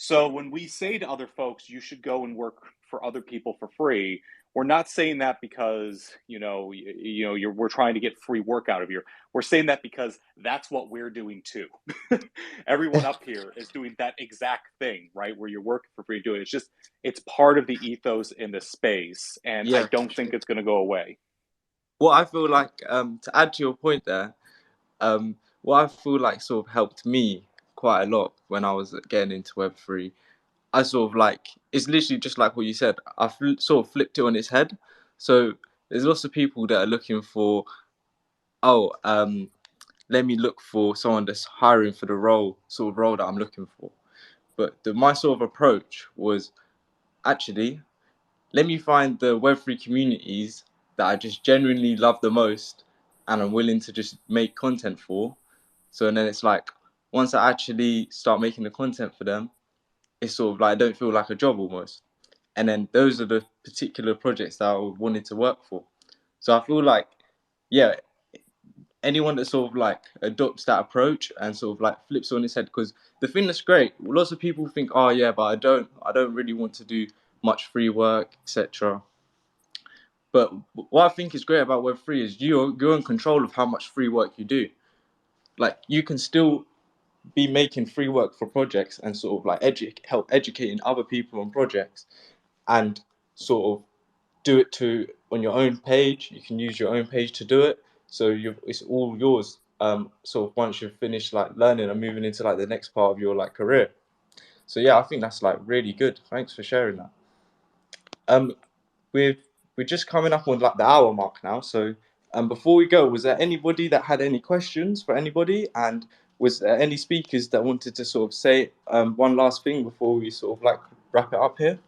So when we say to other folks, you should go and work for other people for free, we're not saying that because, we're trying to get free work out of you. We're saying that because that's what we're doing too. Everyone up here is doing that exact thing, right? Where you're working for free doing it. It's part of the ethos in the space. And I don't think it's going to go away. What I feel like, to add to your point there, what I feel like sort of helped me quite a lot when I was getting into Web3, I sort of like, it's literally just like what you said. I sort of flipped it on its head. So there's lots of people that are looking for, let me look for someone that's hiring for the sort of role that I'm looking for. But my sort of approach was, actually, let me find the Web3 communities that I just genuinely love the most and I'm willing to just make content for. So then it's like, once I actually start making the content for them, it's sort of like, I don't feel like a job almost. And then those are the particular projects that I wanted to work for. So I feel like, anyone that sort of like adopts that approach and sort of like flips on its head, because the thing that's great, lots of people think, but I don't really want to do much free work, etc. But what I think is great about Web3 is you're in control of how much free work you do. Like, you can still be making free work for projects and sort of like help educating other people on projects, and sort of do it on your own page. You can use your own page to do it. So it's all yours. Sort of once you've finished like learning and moving into like the next part of your like career. So I think that's like really good. Thanks for sharing that. We're just coming up on like the hour mark now. So before we go, was there anybody that had any questions for anybody? And was there any speakers that wanted to sort of say one last thing before we sort of like wrap it up here?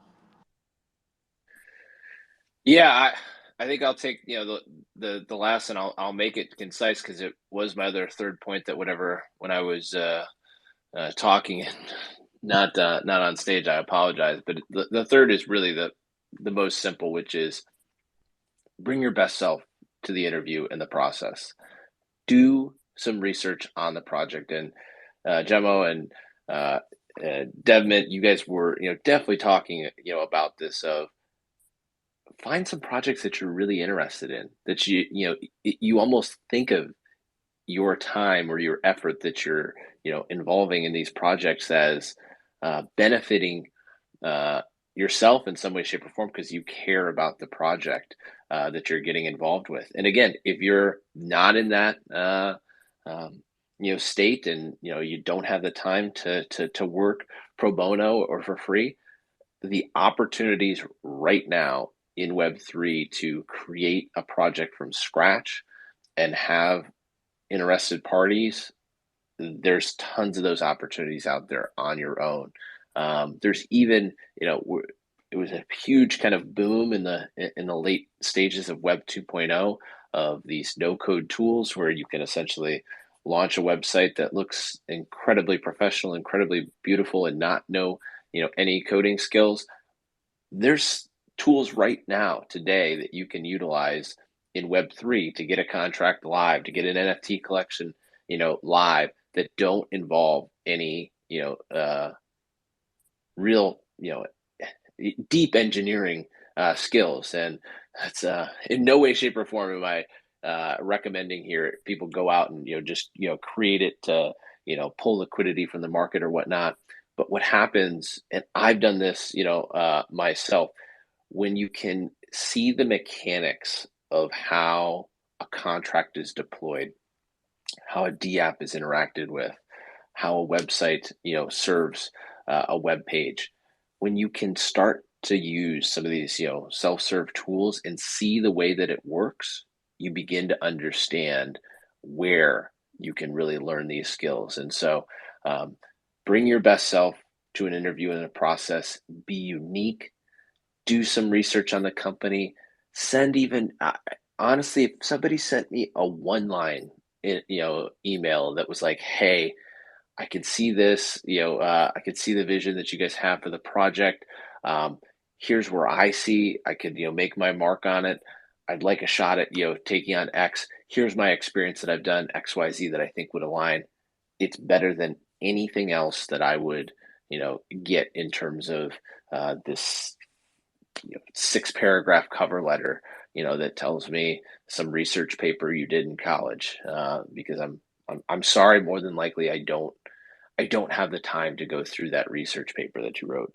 Yeah, I think I'll take the last, and I'll make it concise because it was my other third point that when I was talking and not on stage, I apologize, but the third is really the most simple, which is bring your best self to the interview and the process. Do some research on the project, and Gemmo and Devmint, you guys were definitely talking about this of find some projects that you're really interested in, that you almost think of your time or your effort that you're involving in these projects as benefiting yourself in some way, shape, or form because you care about the project that you're getting involved with. And again, if you're not in that state and you don't have the time to work pro bono or for free, the opportunities right now in Web3 to create a project from scratch and have interested parties, there's tons of those opportunities out there on your own. There's even, it was a huge kind of boom in the late stages of Web 2.0 of these no-code tools where you can essentially launch a website that looks incredibly professional, incredibly beautiful, and not know any coding skills. There's tools right now today that you can utilize in Web3 to get a contract live, to get an NFT collection, live, that don't involve any, real, deep engineering skills. And that's in no way, shape, or form am I recommending here people go out and just create it to pull liquidity from the market or whatnot. But what happens, and I've done this myself, when you can see the mechanics of how a contract is deployed, how a DApp is interacted with, how a website serves a web page, when you can start to use some of these self-serve tools and see the way that it works, you begin to understand where you can really learn these skills. And so bring your best self to an interview in a process, be unique, do some research on the company, send even honestly, if somebody sent me a one-line email that was like, hey, I can see this, I could see the vision that you guys have for the project. Here's where I see I could, make my mark on it. I'd like a shot at, taking on X. Here's my experience that I've done XYZ that I think would align. It's better than anything else that I would, get in terms of this 6-paragraph cover letter, that tells me some research paper you did in college. Because I'm sorry, more than likely I don't have the time to go through that research paper that you wrote,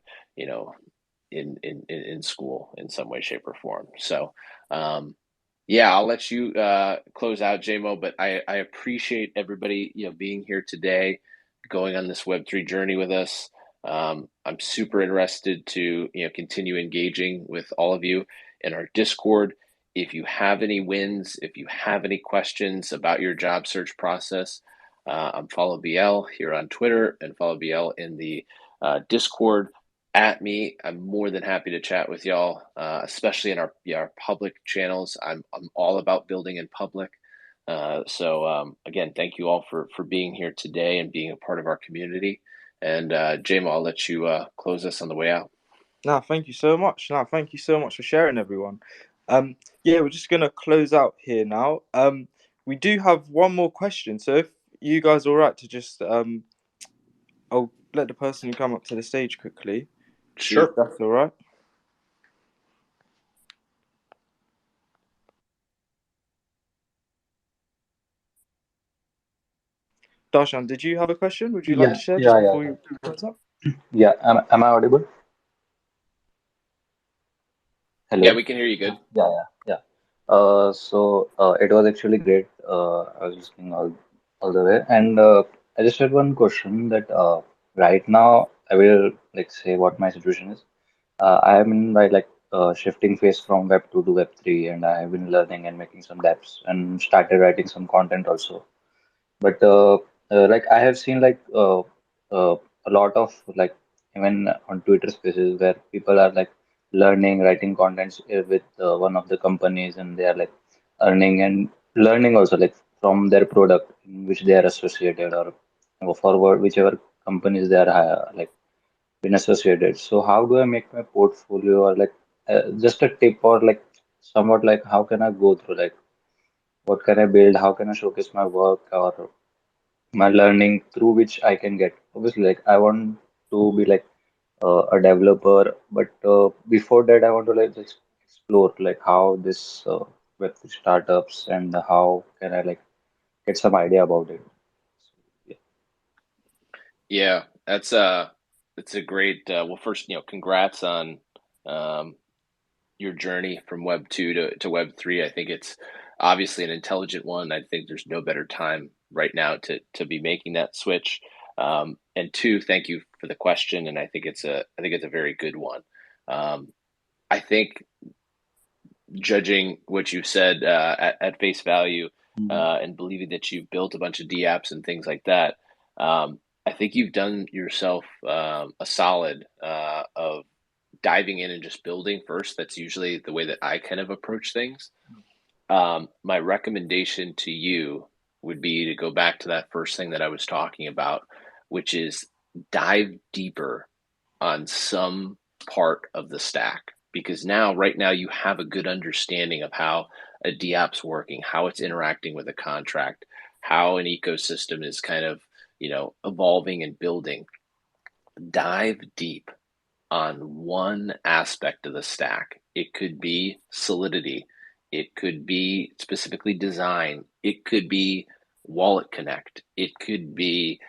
in school in some way, shape, or form. So, yeah, I'll let you close out, JMO. But I appreciate everybody being here today, going on this Web3 journey with us. I'm super interested to continue engaging with all of you in our Discord. If you have any wins, if you have any questions about your job search process, I'm Follow BL here on Twitter, and Follow BL in the Discord. At me, I'm more than happy to chat with y'all, especially in our public channels. I'm all about building in public. So again, thank you all for being here today and being a part of our community. And JMO, I'll let you close us on the way out. No, thank you so much. No, thank you so much for sharing, everyone. Yeah, we're just gonna close out here now. We do have one more question, so if you guys are all right to just I'll let the person come up to the stage quickly. Sure. If that's all right. Darshan, did you have a question? Would you like to share just before you close up? Yeah, am I audible? Hello? Yeah, we can hear you good. Yeah. So it was actually great. I was listening all the way, and I just had one question that right now I will like say what my situation is. I am in my shifting phase from Web 2 to Web 3, and I have been learning and making some dApps and started writing some content also. But like I have seen a lot of like even on Twitter spaces where people are like learning writing contents with one of the companies, and they are like earning and learning also like from their product in which they are associated, or forward whichever companies they are like been associated. So how do I make my portfolio, or like just a tip, or like somewhat like how can I go through, like what can I build, how can I showcase my work or my learning through which I can get. Obviously, like I want to be like a developer, but before that, I want to like just explore like how this Web3 startups, and how can I like get some idea about it. So, Yeah, that's a great. Well, first, congrats on your journey from Web 2 to Web 3. I think it's obviously an intelligent one. I think there's no better time right now to be making that switch. And two, thank you for the question. And I think it's a very good one. I think, judging what you said at face value, and believing that you've built a bunch of DApps and things like that, I think you've done yourself a solid of diving in and just building first. That's usually the way that I kind of approach things. My recommendation to you would be to go back to that first thing that I was talking about, which is dive deeper on some part of the stack. Because right now you have a good understanding of how a DApp's working, how it's interacting with a contract, how an ecosystem is kind of, evolving and building. Dive deep on one aspect of the stack. It could be Solidity. It could be specifically design. It could be Wallet Connect. It could be,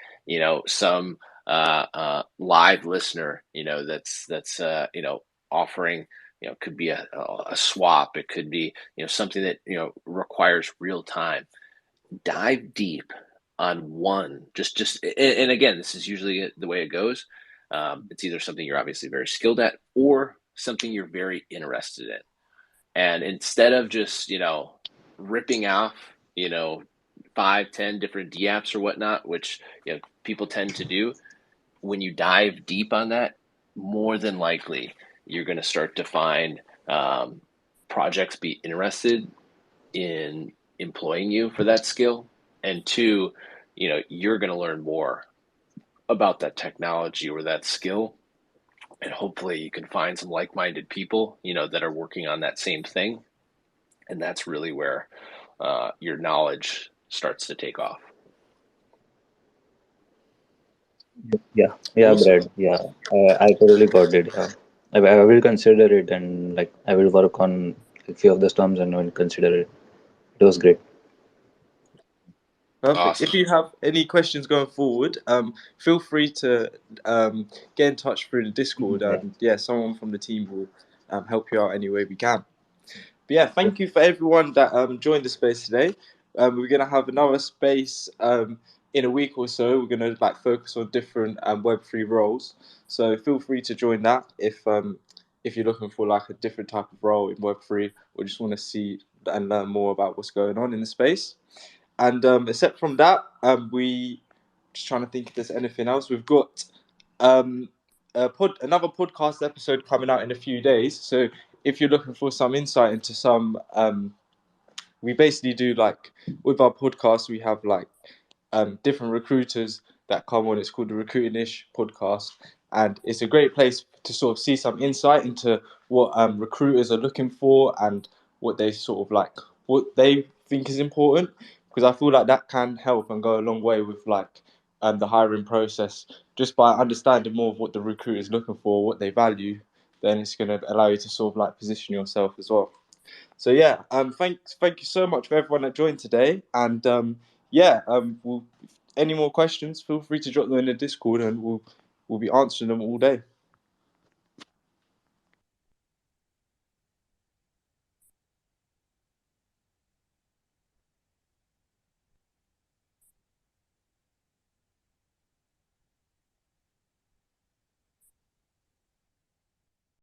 some live listener, that's offering, could be a swap. It could be, something that, requires real time. Dive deep on one. And again, this is usually the way it goes. It's either something you're obviously very skilled at or something you're very interested in. And instead of just, ripping off, 5, 10 different DApps or whatnot, which, people tend to do, when you dive deep on that, more than likely, you're going to start to find projects be interested in employing you for that skill. And 2, you're going to learn more about that technology or that skill. And hopefully you can find some like-minded people, that are working on that same thing. And that's really where your knowledge starts to take off. Yeah, yeah, Awesome. Brad. Yeah, I totally got it. Yeah. I will consider it, and like I will work on a few of the terms and will consider it. It was great. Perfect. If Awesome. you have any questions going forward, feel free to get in touch through the Discord, Yeah. and yeah, someone from the team will help you out any way we can. But yeah, thank you for everyone that joined the space today. We're gonna have another space in a week or so. We're gonna focus on different Web3 roles. So feel free to join that if you're looking for a different type of role in Web3 or just want to see and learn more about what's going on in the space. And except from that, we just trying to think if there's anything else. We've got um, another podcast episode coming out in a few days. So if you're looking for some insight into some, we basically do with our podcast, we have different recruiters that come on. It's called the Recruiting-ish podcast, and it's a great place to sort of see some insight into what recruiters are looking for and what they sort of what they think is important. Because I feel like that can help and go a long way with the hiring process. Just by understanding more of what the recruiter is looking for, what they value, then it's going to allow you to sort of position yourself as well. So yeah, thank you so much for everyone that joined today, and any more questions, feel free to drop them in the Discord, and we'll be answering them all day.